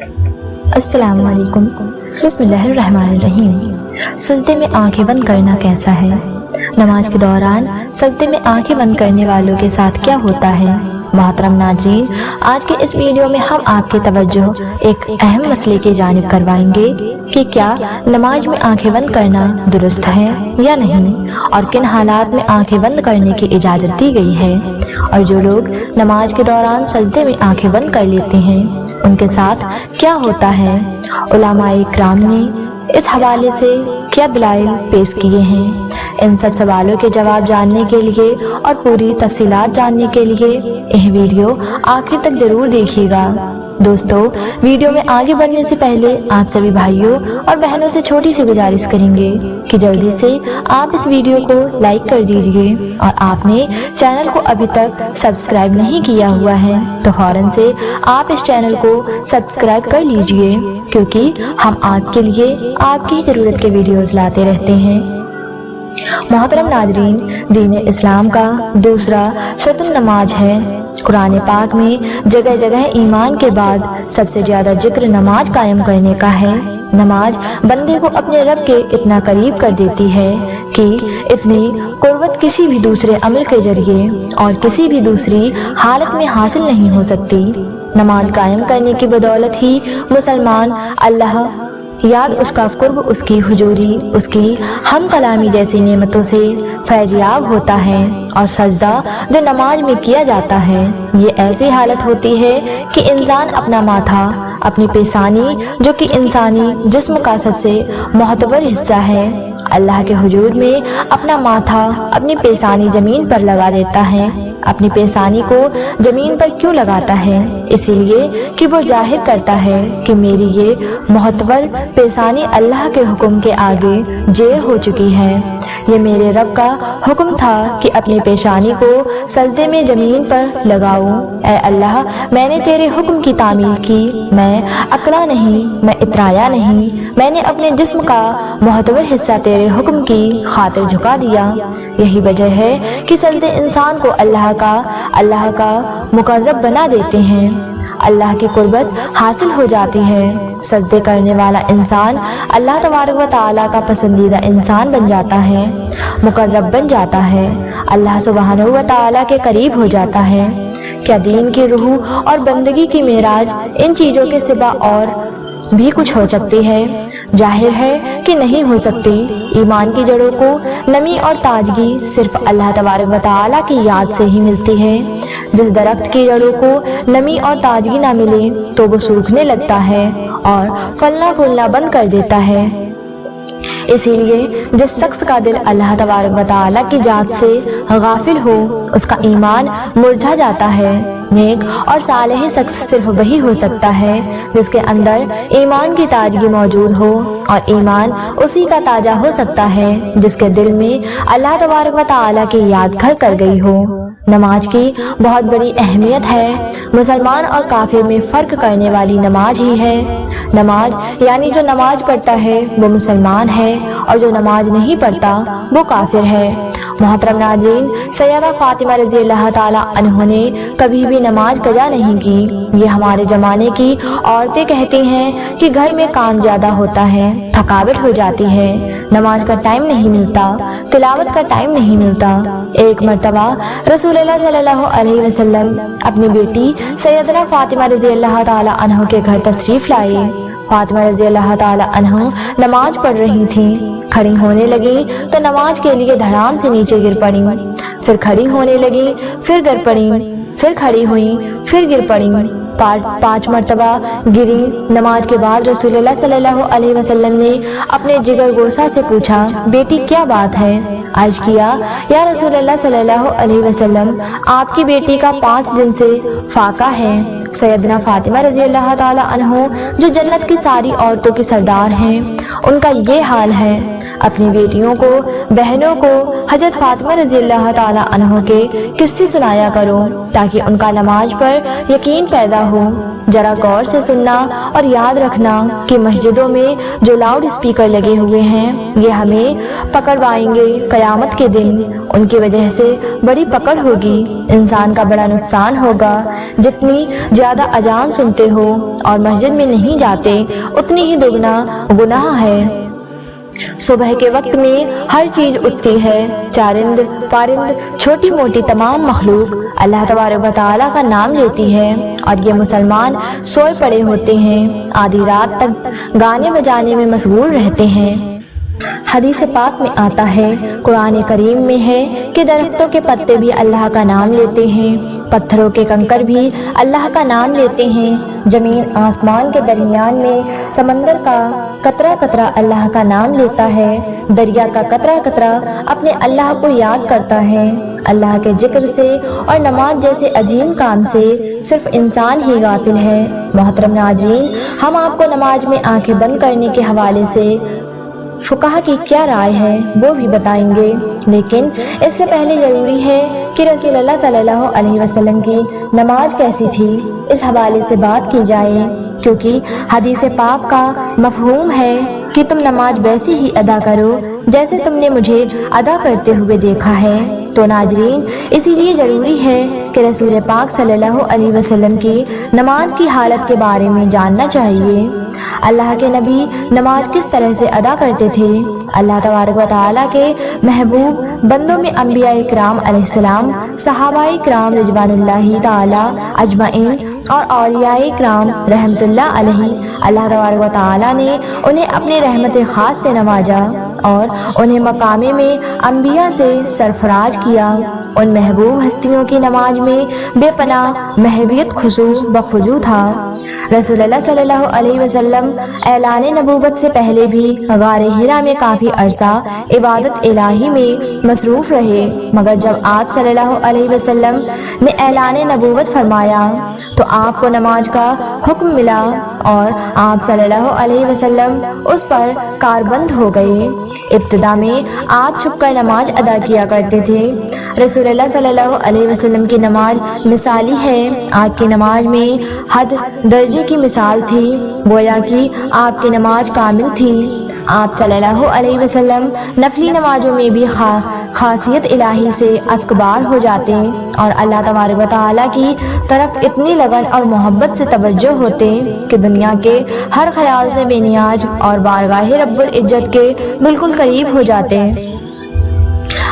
السلام علیکم۔ بسم اللہ الرحمن الرحیم۔ سجدے میں آنکھیں بند کرنا کیسا ہے؟ نماز کے دوران سجدے میں آنکھیں بند کرنے والوں کے ساتھ کیا ہوتا ہے؟ محترم ناظرین، آج کے اس ویڈیو میں ہم آپ کی توجہ ایک اہم مسئلے کی جانب کروائیں گے کہ کیا نماز میں آنکھیں بند کرنا درست ہے یا نہیں، اور کن حالات میں آنکھیں بند کرنے کی اجازت دی گئی ہے، اور جو لوگ نماز کے دوران سجدے میں آنکھیں بند کر لیتے ہیں ان کے ساتھ کیا ہوتا ہے۔ علماء کرام نے اس حوالے سے کیا دلائل پیش کیے ہیں؟ ان سب سوالوں کے جواب جاننے کے لیے اور پوری تفصیلات جاننے کے لیے یہ ویڈیو آخر تک ضرور دیکھیے گا۔ دوستو، ویڈیو میں آگے بڑھنے سے پہلے آپ سبھی بھائیوں اور بہنوں سے چھوٹی سی گزارش کریں گے کہ جلدی سے آپ اس ویڈیو کو لائک کر دیجئے، اور آپ نے چینل کو ابھی تک سبسکرائب نہیں کیا ہوا ہے تو فوراً سے آپ اس چینل کو سبسکرائب کر لیجئے، کیونکہ ہم آپ کے لیے آپ کی ضرورت کے ویڈیوز لاتے رہتے ہیں۔ محترم ناظرین، دین اسلام کا دوسرا ستون نماز ہے۔ قرآن پاک میں جگہ جگہ ایمان کے بعد سب سے زیادہ ذکر نماز قائم کرنے کا ہے۔ نماز بندے کو اپنے رب کے اتنا قریب کر دیتی ہے کہ اتنی قربت کسی بھی دوسرے عمل کے ذریعے اور کسی بھی دوسری حالت میں حاصل نہیں ہو سکتی۔ نماز قائم کرنے کی بدولت ہی مسلمان اللہ یاد، اس کا قرب، اس کی حضوری، اس کی ہم کلامی جیسی نعمتوں سے فیضیاب ہوتا ہے، اور سجدہ جو نماز میں کیا جاتا ہے یہ ایسی حالت ہوتی ہے کہ انسان اپنا ماتھا، اپنی پیشانی جو کہ انسانی جسم کا سب سے معتبر حصہ ہے، اللہ کے حضور میں اپنا ماتھا، اپنی پیشانی زمین پر لگا دیتا ہے۔ اپنی پیشانی کو زمین پر کیوں لگاتا ہے؟ اسی لیے کہ وہ ظاہر کرتا ہے کہ میری یہ معتبر پیشانی اللہ کے حکم کے آگے زیر ہو چکی ہے۔ یہ میرے رب کا حکم تھا کہ اپنی پیشانی کو سجدے میں زمین پر لگاؤ۔ اے اللہ، میں نے تیرے حکم کی تعمیل کی، میں اکڑا نہیں، میں اترایا نہیں، میں نے اپنے جسم کا معتبر حصہ تیرے حکم کی خاطر جھکا دیا۔ یہی وجہ ہے کہ سجدے انسان کو اللہ کا مقرب بنا دیتے ہیں، اللہ کی قربت حاصل ہو جاتی ہے۔ سجدے کرنے والا انسان اللہ تبارک و تعالیٰ کا پسندیدہ انسان بن جاتا ہے، مقرب بن جاتا ہے، اللہ سبحانہ و تعالیٰ کے قریب ہو جاتا ہے۔ کیا دین کی روح اور بندگی کی معراج ان چیزوں کے سوا اور بھی کچھ ہو سکتی ہے؟ ظاہر ہے کہ نہیں ہو سکتی۔ ایمان کی جڑوں کو نمی اور تازگی صرف اللہ تبارک و تعالیٰ کی یاد سے ہی ملتی ہے۔ جس درخت کی جڑوں کو نمی اور تازگی نہ ملے تو وہ سوکھنے لگتا ہے اور پھلنا پھولنا بند کر دیتا ہے۔ اسی لیے جس شخص کا دل اللہ تبارک و تعالیٰ کی ذات سے غافل ہو اس کا ایمان مرجھا جاتا ہے۔ نیک اور صالح شخص صرف وہی ہو سکتا ہے جس کے اندر ایمان کی تازگی موجود ہو، اور ایمان اسی کا تازہ ہو سکتا ہے جس کے دل میں اللہ تبارک و تعالیٰ کی یاد گھر کر گئی ہو۔ نماز کی بہت بڑی اہمیت ہے۔ مسلمان اور کافر میں فرق کرنے والی نماز ہی ہے۔ نماز یعنی جو نماز پڑھتا ہے وہ مسلمان ہے، اور جو نماز نہیں پڑھتا وہ کافر ہے۔ محترم ناظرین، سیدہ فاطمہ رضی اللہ تعالیٰ عنہ نے کبھی بھی نماز قضا نہیں کی۔ یہ ہمارے زمانے کی عورتیں کہتی ہیں کہ گھر میں کام زیادہ ہوتا ہے، تھکاوٹ ہو جاتی ہے، نماز کا ٹائم نہیں ملتا، تلاوت کا ٹائم نہیں ملتا۔ ایک مرتبہ رسول اللہ صلی اللہ علیہ وسلم اپنی بیٹی سیدہ فاطمہ رضی اللہ تعالیٰ عنہ کے گھر تشریف لائے۔ فاطمہ رضی اللہ تعالیٰ عنہ نماز پڑھ رہی تھیں۔ کھڑی ہونے لگیں تو نماز کے لیے دھڑام سے نیچے گر پڑیں، پھر کھڑی ہونے لگیں، پھر گر پڑیں، پھر کھڑی ہوئیں، پھر گر پڑیں، 5 مرتبہ گری۔ نماز کے بعد رسول اللہ صلی اللہ علیہ وسلم نے اپنے جگر گوشہ سے پوچھا، بیٹی کیا بات ہے؟ عرض کیا، یا رسول اللہ صلی اللہ علیہ وسلم، آپ کی بیٹی کا 5 دن سے فاقہ ہے۔ سیدنا فاطمہ رضی اللہ تعالیٰ عنہ جو جنت کی ساری عورتوں کی سردار ہیں، ان کا یہ حال ہے۔ اپنی بیٹیوں کو، بہنوں کو حضرت فاطمہ رضی اللہ تعالیٰ عنہ کے قصے سنایا کرو تاکہ ان کا نماز پر یقین پیدا ہو۔ ذرا غور سے سننا اور یاد رکھنا کہ مسجدوں میں جو لاؤڈ اسپیکر لگے ہوئے ہیں یہ ہمیں پکڑوائیں گے قیامت کے دن۔ ان کی وجہ سے بڑی پکڑ ہوگی، انسان کا بڑا نقصان ہوگا۔ جتنی زیادہ اذان سنتے ہو اور مسجد میں نہیں جاتے اتنی ہی دگنا گناہ ہے۔ صبح کے وقت میں ہر چیز اٹھتی ہے، چارند پارند چھوٹی موٹی تمام مخلوق اللہ تبارک و تعالیٰ کا نام لیتی ہے، اور یہ مسلمان سوئے پڑے ہوتے ہیں، آدھی رات تک گانے بجانے میں مشغول رہتے ہیں۔ حدیث پاک میں آتا ہے، قرآن کریم میں ہے کہ درختوں کے پتے بھی اللہ کا نام لیتے ہیں، پتھروں کے کنکر بھی اللہ کا نام لیتے ہیں، زمین آسمان کے درمیان میں سمندر کا قطرہ قطرہ اللہ کا نام لیتا ہے، دریا کا قطرہ قطرہ اپنے اللہ کو یاد کرتا ہے۔ اللہ کے ذکر سے اور نماز جیسے عظیم کام سے صرف انسان ہی غافل ہے۔ محترم ناظرین، ہم آپ کو نماز میں آنکھیں بند کرنے کے حوالے سے فقہا کی کیا رائے ہے وہ بھی بتائیں گے، لیکن اس سے پہلے ضروری ہے کہ رسول اللہ صلی اللہ علیہ وسلم کی نماز کیسی تھی اس حوالے سے بات کی جائے، کیونکہ حدیث پاک کا مفہوم ہے کہ تم نماز ویسی ہی ادا کرو جیسے تم نے مجھے ادا کرتے ہوئے دیکھا ہے۔ تو ناظرین، اسی لیے ضروری ہے کہ رسول پاک صلی اللہ علیہ وسلم کی نماز کی حالت کے بارے میں جاننا چاہیے۔ اللہ کے نبی نماز کس طرح سے ادا کرتے تھے؟ اللہ تبارک و تعالیٰ کے محبوب بندوں میں انبیاء کرام علیہ السلام، صحابہ کرام رضوان اللہ تعالیٰ اجمعین اور اولیاء کرام رحمت اللہ علیہ، اللہ تبارک و تعالیٰ نے انہیں اپنی رحمت خاص سے نوازا اور انہیں مقام میں انبیاء سے سرفراز کیا۔ ان محبوب ہستیوں کی نماز میں بے پناہ محبیت خضوع بخضوع تھا۔ رسول اللہ صلی اللہ علیہ وسلم اعلان نبوت سے پہلے بھی غار حرا میں کافی عرصہ عبادت الہی میں مصروف رہے، مگر جب آپ صلی اللہ علیہ وسلم نے اعلان نبوت فرمایا تو آپ کو نماز کا حکم ملا اور آپ صلی اللہ علیہ وسلم اس پر کاربند ہو گئے۔ ابتدا میں آپ چھپ کر نماز ادا کیا کرتے تھے۔ رسول اللہ صلی اللہ علیہ وسلم کی نماز مثالی ہے، آپ کی نماز میں حد درجے کی مثال تھی، گویا کہ آپ کی نماز کامل تھی۔ آپ صلی اللہ علیہ وسلم نفلی نمازوں میں بھی خاصیت الہی سے اشکبار ہو جاتے اور اللہ تبارک و تعالیٰ کی طرف اتنی لگن اور محبت سے توجہ ہوتے کہ دنیا کے ہر خیال سے بے نیاز اور بارگاہ رب العزت کے بالکل قریب ہو جاتے۔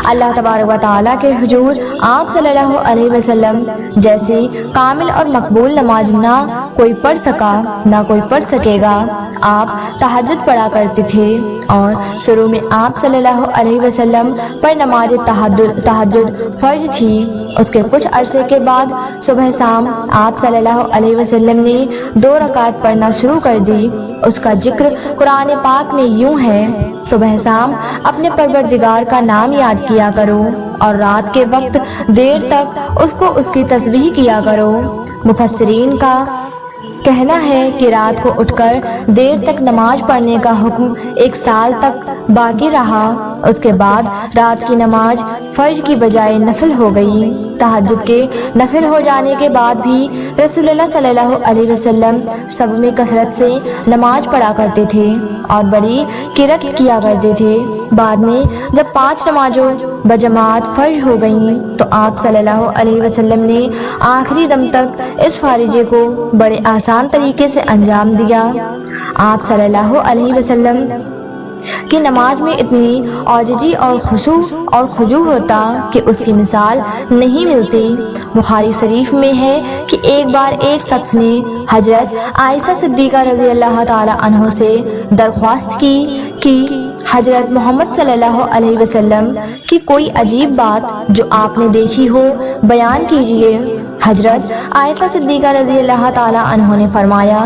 اللہ تبارک و تعالیٰ کے حضور آپ صلی اللہ علیہ وسلم جیسی کامل اور مقبول نماز نہ کوئی پڑھ سکا نہ کوئی پڑھ سکے گا۔ آپ تہجد پڑھا کرتے تھے اور شروع میں آپ صلی اللہ علیہ وسلم پر نماز تہجد فرض تھی، اس کے کچھ عرصے کے بعد صبح شام آپ صلی اللہ علیہ وسلم نے 2 رکعت پڑھنا شروع کر دی۔ اس کا ذکر قرآن پاک میں یوں ہے، صبح شام اپنے پروردگار کا نام یاد کیا کرو اور رات کے وقت دیر تک اس کو اس کی تسبیح کیا کرو۔ مفسرین کا کہنا ہے کہ رات کو اٹھ کر دیر تک نماز پڑھنے کا حکم 1 سال تک باقی رہا، اس کے بعد رات کی نماز فرض کی بجائے نفل ہو گئی۔ تہجد کے نفل ہو جانے کے بعد بھی رسول اللہ صلی اللہ علیہ وسلم سب میں کثرت سے نماز پڑھا کرتے تھے اور بڑی قرت کیا کرتے تھے۔ بعد میں جب 5 نمازوں بجماعت فرض ہو گئیں تو آپ صلی اللہ علیہ وسلم نے آخری دم تک اس فریضے کو بڑے آسان طریقے سے انجام دیا۔ آپ صلی اللہ علیہ وسلم کی نماز میں اتنی عاجزی اور خضوع ہوتا کہ اس کی مثال نہیں ملتی۔ بخاری شریف میں ہے کہ ایک بار ایک شخص نے حضرت عائشہ صدیقہ رضی اللہ تعالی عنہ سے درخواست کی کہ حضرت محمد صلی اللہ علیہ وسلم کی کوئی عجیب بات جو آپ نے دیکھی ہو بیان کیجیے۔ حضرت عائشہ صدیقہ رضی اللہ تعالی عنہ نے فرمایا،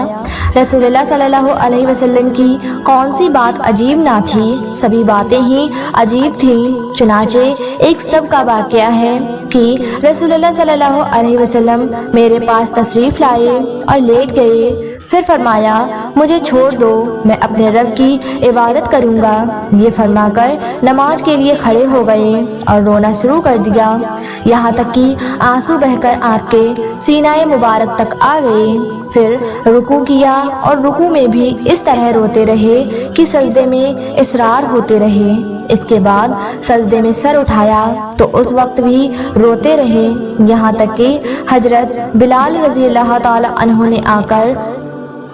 رسول اللہ صلی اللہ علیہ وسلم کی کون سی بات عجیب نہ تھی، سبھی باتیں ہی عجیب تھیں۔ چنانچہ ایک سب کا واقعہ ہے کہ رسول اللہ صلی اللہ علیہ وسلم میرے پاس تشریف لائے اور لیٹ گئے، پھر فرمایا مجھے چھوڑ دو، میں اپنے رب کی عبادت کروں گا۔ یہ فرما کر نماز کے لیے کھڑے ہو گئے اور رونا شروع کر دیا، یہاں تک کہ آنسو بہہ کر آپ کے سینہ مبارک تک آ گئے۔ پھر رکوع کیا اور رکوع میں بھی اس طرح روتے رہے کہ سجدے میں اصرار ہوتے رہے۔ اس کے بعد سجدے میں سر اٹھایا تو اس وقت بھی روتے رہے، یہاں تک کہ حضرت بلال رضی اللہ تعالی عنہ نے آ کر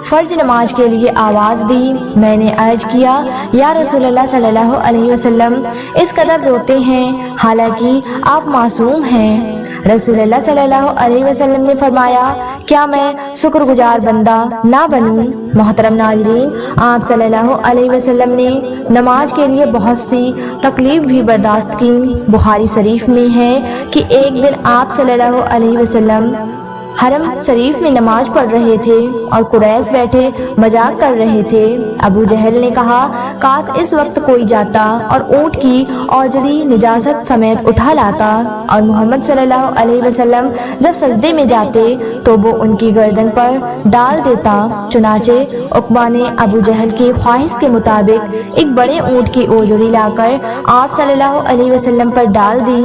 فرض نماز کے لیے آواز دی۔ میں نے عرض کیا یا رسول اللہ صلی اللہ علیہ وسلم اس قدر روتے ہیں حالانکہ آپ معصوم ہیں۔ رسول اللہ صلی اللہ علیہ وسلم نے فرمایا کیا میں شکر گزار بندہ نہ بنوں؟ محترم ناظرین، آپ صلی اللہ علیہ وسلم نے نماز کے لیے بہت سی تکلیف بھی برداشت کی۔ بخاری شریف میں ہے کہ ایک دن آپ صلی اللہ علیہ وسلم حرم شریف میں نماز پڑھ رہے تھے اور قریش بیٹھے مذاق کر رہے تھے۔ ابو جہل نے کہا کاش اس وقت کوئی جاتا اور اونٹ کی اوجڑی نجاست سمیت اٹھا لاتا اور محمد صلی اللہ علیہ وسلم جب سجدے میں جاتے تو وہ ان کی گردن پر ڈال دیتا۔ چنانچہ عقبہ نے ابو جہل کی خواہش کے مطابق ایک بڑے اونٹ کی اوجڑی لا کر آپ صلی اللہ علیہ وسلم پر ڈال دی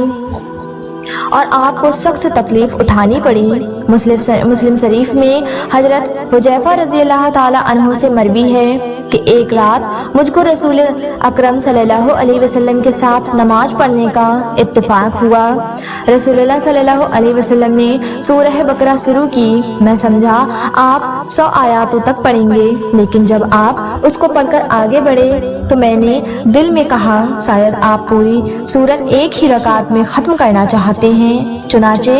اور آپ کو سخت تکلیف اٹھانی پڑی۔ مسلم شریف میں حضرت حذیفہ رضی اللہ تعالی عنہ سے مروی ہے کہ ایک رات مجھ کو رسول اکرم صلی اللہ علیہ وسلم کے ساتھ نماز پڑھنے کا اتفاق ہوا۔ رسول اللہ صلی اللہ علیہ وسلم نے سورہ بقرہ شروع کی۔ میں سمجھا آپ 100 آیاتوں تک پڑھیں گے، لیکن جب آپ اس کو پڑھ کر آگے بڑھے تو میں نے دل میں کہا شاید آپ پوری سورت ایک ہی رکعت میں ختم کرنا چاہتے ہیں۔ چنانچہ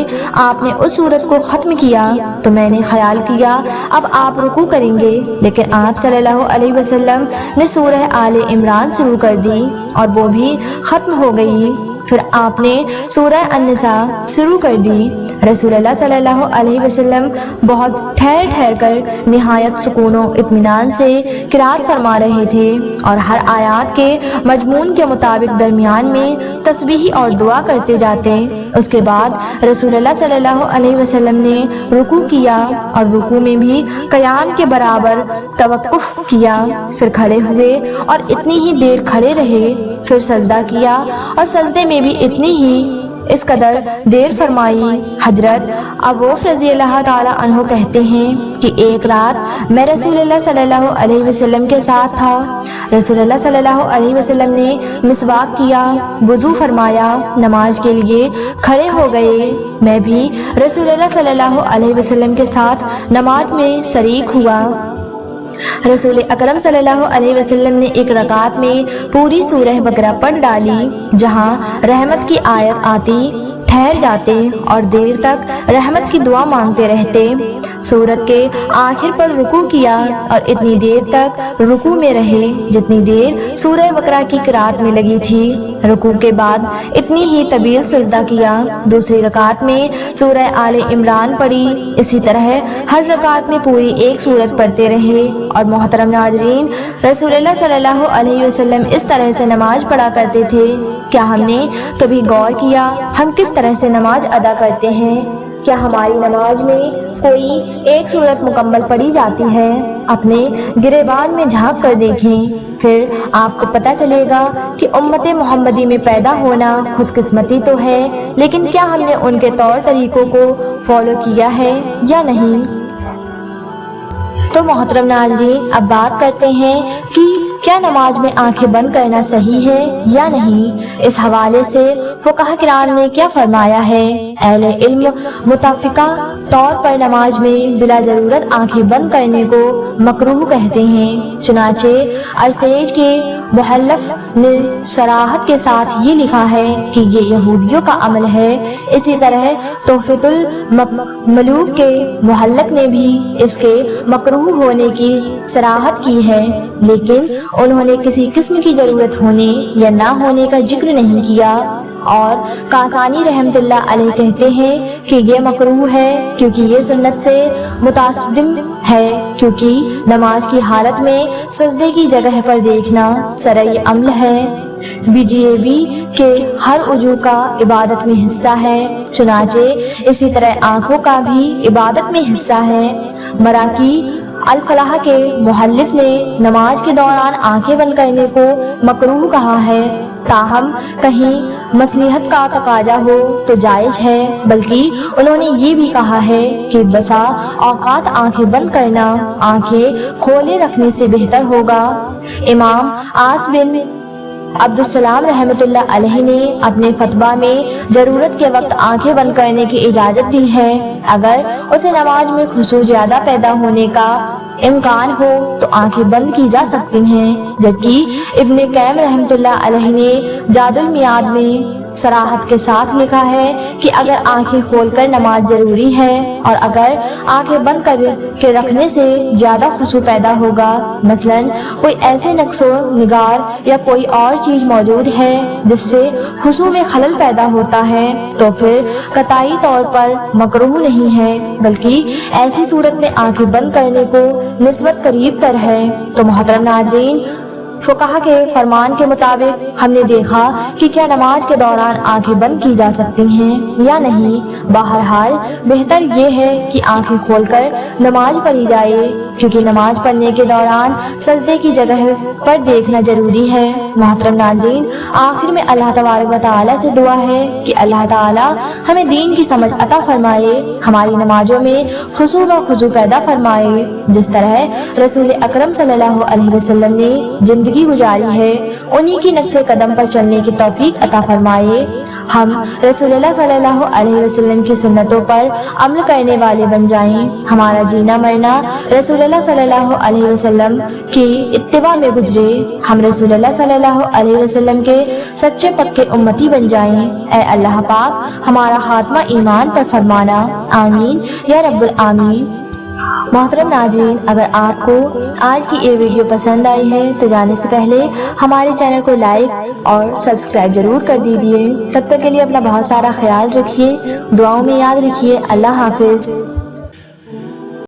آپ نے اس سورت کو ختم کیا تو میں نے خیال کیا اب آپ رکوع کریں گے، لیکن آپ صلی اللہ علیہ وسلم نے سورہ آل عمران شروع کر دی اور وہ بھی ختم ہو گئی۔ پھر آپ نے سورہ النساء شروع کر دی۔ رسول اللہ صلی اللہ علیہ وسلم بہت ٹھہر ٹھہر کر نہایت سکون و اطمینان سے قرات فرما رہے تھے اور ہر آیات کے مضمون کے مطابق درمیان میں تسبیح اور دعا کرتے جاتے۔ اس کے بعد رسول اللہ صلی اللہ علیہ وسلم نے رکوع کیا اور رکوع میں بھی قیام کے برابر توقف کیا، پھر کھڑے ہوئے اور اتنی ہی دیر کھڑے رہے، پھر سجدہ کیا اور سجدے میں بھی اتنی ہی اس قدر دیر فرمائی۔ حضرت عوف رضی اللہ تعالی عنہ کہتے ہیں کہ ایک رات میں رسول اللہ صلی اللہ علیہ وسلم کے ساتھ تھا۔ رسول اللہ صلی اللہ علیہ وسلم نے مسواک کیا، وضو فرمایا، نماز کے لیے کھڑے ہو گئے۔ میں بھی رسول اللہ صلی اللہ علیہ وسلم کے ساتھ نماز میں شریک ہوا۔ رسول اکرم صلی اللہ علیہ وسلم نے ایک رکعت میں پوری سورہ بقرہ پڑھ ڈالی۔ جہاں رحمت کی آیت آتی ٹھہر جاتے اور دیر تک رحمت کی دعا مانگتے رہتے۔ سورت کے آخر پر رکوع کیا اور اتنی دیر تک رکوع میں رہے جتنی دیر سورہ بقرہ کی قرات میں لگی تھی۔ رکوع کے بعد اتنی ہی طویل سجدہ کیا۔ دوسری رکعت میں سورہ آل عمران پڑھی۔ اسی طرح ہر رکعت میں پوری ایک سورت پڑھتے رہے۔ اور محترم ناظرین، رسول اللہ صلی اللہ علیہ وسلم اس طرح سے نماز پڑھا کرتے تھے۔ کیا ہم نے کبھی غور کیا ہم کس طرح سے نماز ادا کرتے ہیں؟ کیا ہماری نماز میں کوئی ایک سورت مکمل پڑھی جاتی ہے؟ اپنے گریبان میں جھانک کر دیکھیں، پھر آپ کو پتہ چلے گا کہ امت محمدی میں پیدا ہونا خوش قسمتی تو ہے، لیکن کیا ہم نے ان کے طور طریقوں کو فالو کیا ہے یا نہیں؟ تو محترم ناظرین، اب بات کرتے ہیں کہ کیا نماز میں آنکھیں بند کرنا صحیح ہے یا نہیں؟ اس حوالے سے فقہاء کرام نے کیا فرمایا ہے؟ اہل علم متفقہ طور پر نماز میں بلا ضرورت آنکھیں بند کرنے کو مکروہ کہتے ہیں۔ چنانچہ ارسیج کے محلف نے صراحت کے ساتھ یہ لکھا ہے کہ یہ یہودیوں کا عمل ہے۔ اسی طرح تحفۃ الملوک کے محلق نے بھی اس کے مکروہ ہونے کی صراحت کی ہے، لیکن انہوں نے کسی قسم کی ضرورت ہونے یا نہ ہونے کا ذکر نہیں کیا۔ اور کاسانی رحمت اللہ علیہ کہتے ہیں کہ یہ مکروہ ہے کیونکہ یہ سنت سے متصادم ہے، کیونکہ نماز کی حالت میں سجدے کی جگہ پر دیکھنا شرعی عمل ہے۔ BJB کے ہر عضو کا عبادت میں حصہ ہے، چنانچہ اسی طرح آنکھوں کا بھی عبادت میں حصہ ہے۔ مراکی الفلاح کے مؤلف نے نماز کے دوران آنکھیں بند کرنے کو مکروہ کہا ہے، تاہم کہیں مصلحت کا تقاضا ہو تو جائز ہے، بلکہ انہوں نے یہ بھی کہا ہے کہ بسا اوقات آنکھیں بند کرنا آنکھیں کھولے رکھنے سے بہتر ہوگا۔ امام عاص بن عبد السلام رحمۃ اللہ علیہ نے اپنے فتویٰ میں ضرورت کے وقت آنکھیں بند کرنے کی اجازت دی ہے، اگر اسے نماز میں خشوع زیادہ پیدا ہونے کا امکان ہو تو آنکھیں بند کی جا سکتی ہیں، جبکہ ابن قیم رحمۃ اللہ علیہ نے زاد المیعاد میں صراحت کے ساتھ لکھا ہے کہ اگر آنکھیں کھول کر نماز ضروری ہے اور اگر آنکھیں بند کر کے رکھنے سے زیادہ خشوع پیدا ہوگا، مثلاً کوئی ایسے نقص و نگار یا کوئی اور چیز موجود ہے جس سے خشوع میں خلل پیدا ہوتا ہے، تو پھر قطعی طور پر مکروہ نہیں ہے، بلکہ ایسی صورت میں آنکھیں بند کرنے کو نسبت قریب تر ہے۔ تو محترم ناظرین، فقہا کے فرمان کے مطابق ہم نے دیکھا کہ کیا نماز کے دوران آنکھیں بند کی جا سکتی ہیں یا نہیں۔ بہرحال بہتر یہ ہے کہ آنکھیں کھول کر نماز پڑھی جائے، کیونکہ نماز پڑھنے کے دوران سجدے کی جگہ پر دیکھنا ضروری ہے۔ محترم ناظرین، آخر میں اللہ تبارک و تعالیٰ سے دعا ہے کہ اللہ تعالیٰ ہمیں دین کی سمجھ عطا فرمائے، ہماری نمازوں میں خشوع و خضوع پیدا فرمائے، جس طرح رسول اکرم صلی اللہ علیہ وسلم نے زندگی گزاری ہے انہی کی نقش قدم پر چلنے کی توفیق عطا فرمائے، ہم رسول اللہ صلی اللہ علیہ وسلم کی سنتوں پر عمل کرنے والے بن جائیں، ہمارا جینا مرنا رسول اللہ صلی اللہ علیہ وسلم کی اتباع میں گزرے، ہم رسول اللہ صلی اللہ علیہ وسلم کے سچے پکے امتی بن جائیں۔ اے اللہ پاک ہمارا خاتمہ ایمان پر فرمانا، آمین یا رب العالمین۔ محترم ناظرین، اگر آپ کو آج کی یہ ویڈیو پسند آئی ہے تو جانے سے پہلے ہمارے چینل کو لائک اور سبسکرائب ضرور کر دیجیے۔ تب تک کے لیے اپنا بہت سارا خیال رکھیے، دعاؤں میں یاد رکھیے۔ اللہ حافظ۔